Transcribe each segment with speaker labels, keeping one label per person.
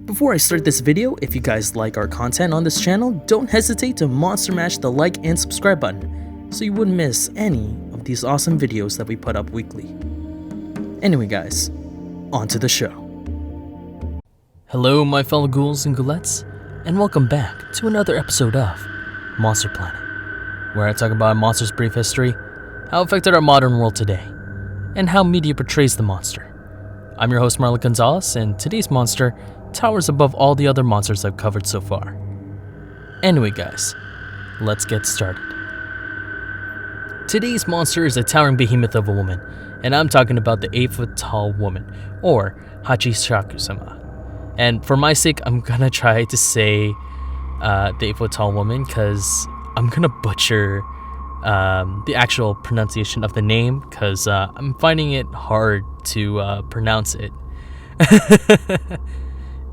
Speaker 1: Before I start this video, if you guys like our content on this channel, don't hesitate to monster mash the like and subscribe button so you wouldn't miss any of these awesome videos that we put up weekly. Anyway guys, on to the show. Hello my fellow ghouls and ghoulettes, and welcome back to another episode of Monster Planet, where I talk about a monster's brief history, how it affected our modern world today, and how media portrays the monster. I'm your host Marlon Gonzalez, and today's monster towers above all the other monsters I've covered so far. Anyway guys, let's get started. Today's monster is a towering behemoth of a woman, and I'm talking about the 8-foot tall woman, or Hachishakusama. And for my sake, I'm gonna try to say the 8-foot tall woman because I'm gonna butcher the actual pronunciation of the name because I'm finding it hard to pronounce it.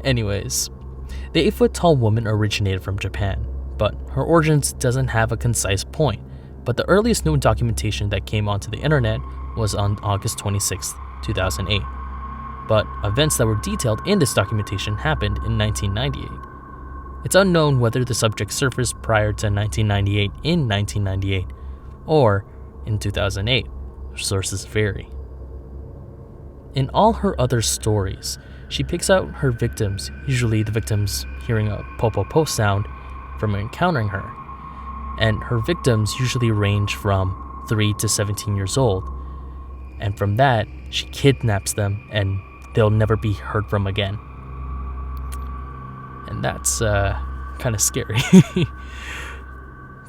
Speaker 1: Anyways, the 8-foot tall woman originated from Japan, but her origins doesn't have a concise point. But the earliest known documentation that came onto the internet was on August 26, 2008. But events that were detailed in this documentation happened in 1998. It's unknown whether the subject surfaced prior to 1998 in 1998 or in 2008. Sources vary. In all her other stories, she picks out her victims, usually the victims hearing a po-po-po sound from encountering her. And her victims usually range from 3 to 17 years old. And from that, she kidnaps them and they'll never be heard from again. And that's kind of scary.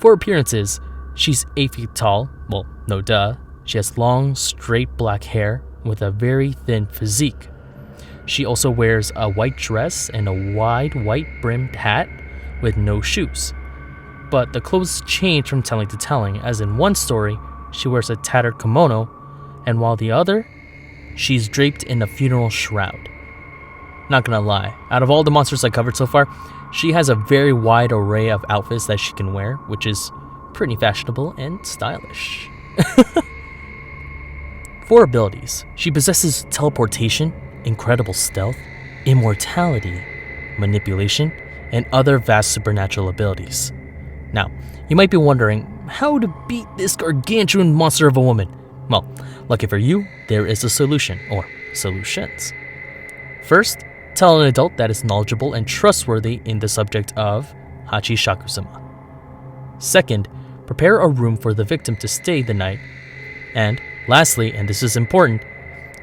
Speaker 1: For appearances, she's 8 feet tall. Well, no duh. She has long, straight black hair with a very thin physique. She also wears a white dress and a wide white brimmed hat with no shoes. But the clothes change from telling to telling, as in one story, she wears a tattered kimono, and while the other, she's draped in a funeral shroud. Not gonna lie, out of all the monsters I covered so far, she has a very wide array of outfits that she can wear, which is pretty fashionable and stylish. For abilities, she possesses teleportation, incredible stealth, immortality, manipulation, and other vast supernatural abilities. Now, you might be wondering how to beat this gargantuan monster of a woman. Well, lucky for you, there is a solution, or solutions. First, tell an adult that is knowledgeable and trustworthy in the subject of Hachishakusama. Second, prepare a room for the victim to stay the night. And lastly, and this is important,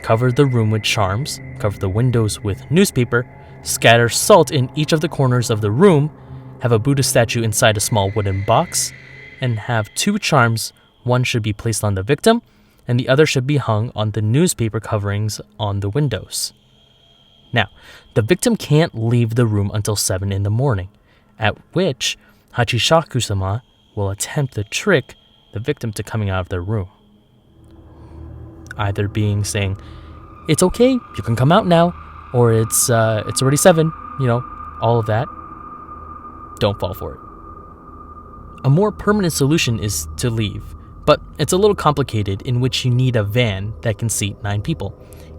Speaker 1: cover the room with charms, cover the windows with newspaper, scatter salt in each of the corners of the room, have a Buddha statue inside a small wooden box, and have 2 charms. One should be placed on the victim, and the other should be hung on the newspaper coverings on the windows. Now, the victim can't leave the room until 7 in the morning, at which Hachishakusama will attempt to trick the victim to coming out of their room. Either being saying, "It's okay, you can come out now," or it's already 7, all of that. Don't fall for it. A more permanent solution is to leave, but it's a little complicated, in which you need a van that can seat 9 people.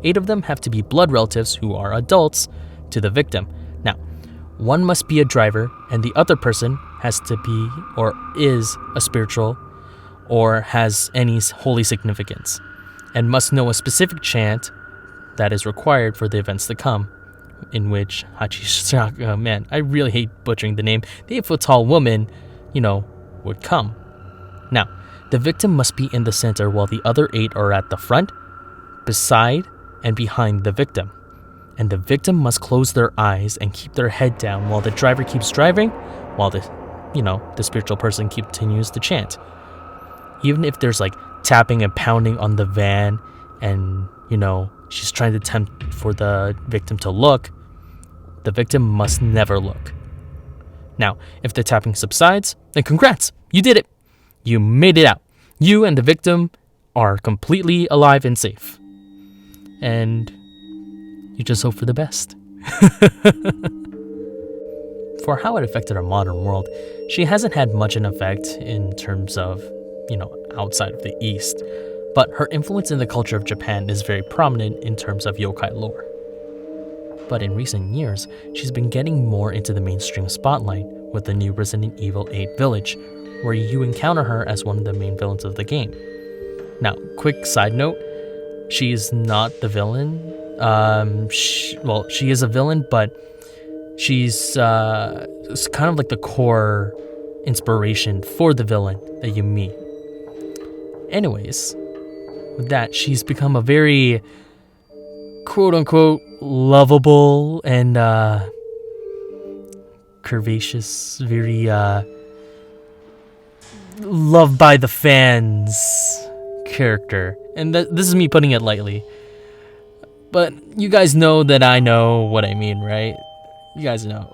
Speaker 1: 8 of them have to be blood relatives who are adults to the victim. Now, one must be a driver, and the other person has to be or is a spiritual or has any holy significance, and must know a specific chant that is required for the events to come, in which man, I really hate butchering the name, the 8-foot tall woman, would come. Now, the victim must be in the center while the other 8 are at the front, beside, and behind the victim. And the victim must close their eyes and keep their head down while the driver keeps driving, while the spiritual person continues to chant. Even if there's like tapping and pounding on the van and, she's trying to tempt for the victim to look, the victim must never look. Now, if the tapping subsides, then congrats, you did it. You made it out. You and the victim are completely alive and safe. And you just hope for the best. For how it affected our modern world, she hasn't had much an effect in terms of, outside of the East. But her influence in the culture of Japan is very prominent in terms of yokai lore. But in recent years, she's been getting more into the mainstream spotlight with the new Resident Evil 8 Village, where you encounter her as one of the main villains of the game. Now, quick side note, she is not the villain. She is a villain, but she's kind of like the core inspiration for the villain that you meet. Anyways, with that, she's become a very quote-unquote lovable and curvaceous, very loved by the fans character. And this is me putting it lightly. But you guys know that I know what I mean, right? You guys know.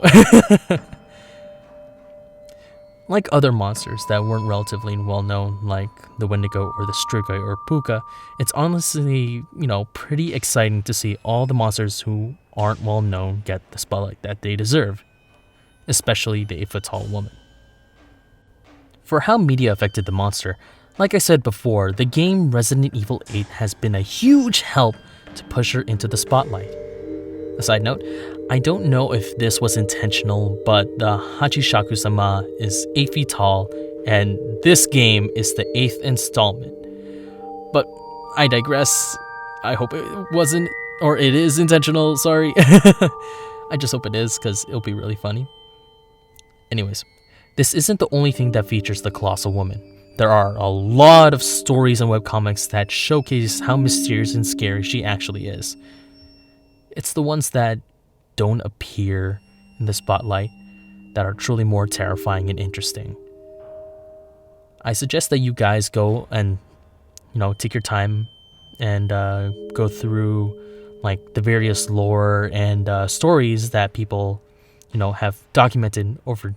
Speaker 1: Like other monsters that weren't relatively well known, like the Wendigo or the Strigoi or Puka, it's honestly, pretty exciting to see all the monsters who aren't well known get the spotlight that they deserve, especially the 8-foot-tall woman. For how media affected the monster, like I said before, the game Resident Evil 8 has been a huge help to push her into the spotlight. A side note, I don't know if this was intentional, but the Hachishakusama is 8 feet tall, and this game is the 8th installment. But I digress. I hope it wasn't, or it is intentional, sorry. I just hope it is, because it'll be really funny. Anyways, this isn't the only thing that features the Colossal Woman. There are a lot of stories and webcomics that showcase how mysterious and scary she actually is. It's the ones that don't appear in the spotlight that are truly more terrifying and interesting. I suggest that you guys go and, take your time and go through like the various lore and stories that people, have documented over,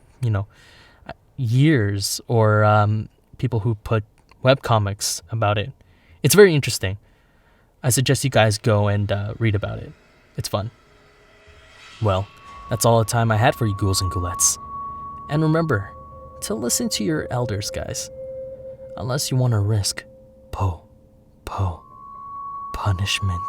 Speaker 1: years, or people who put webcomics about it. It's very interesting. I suggest you guys go and read about it. It's fun. Well, that's all the time I had for you ghouls and ghoulettes. And remember to listen to your elders, guys. Unless you want to risk punishment.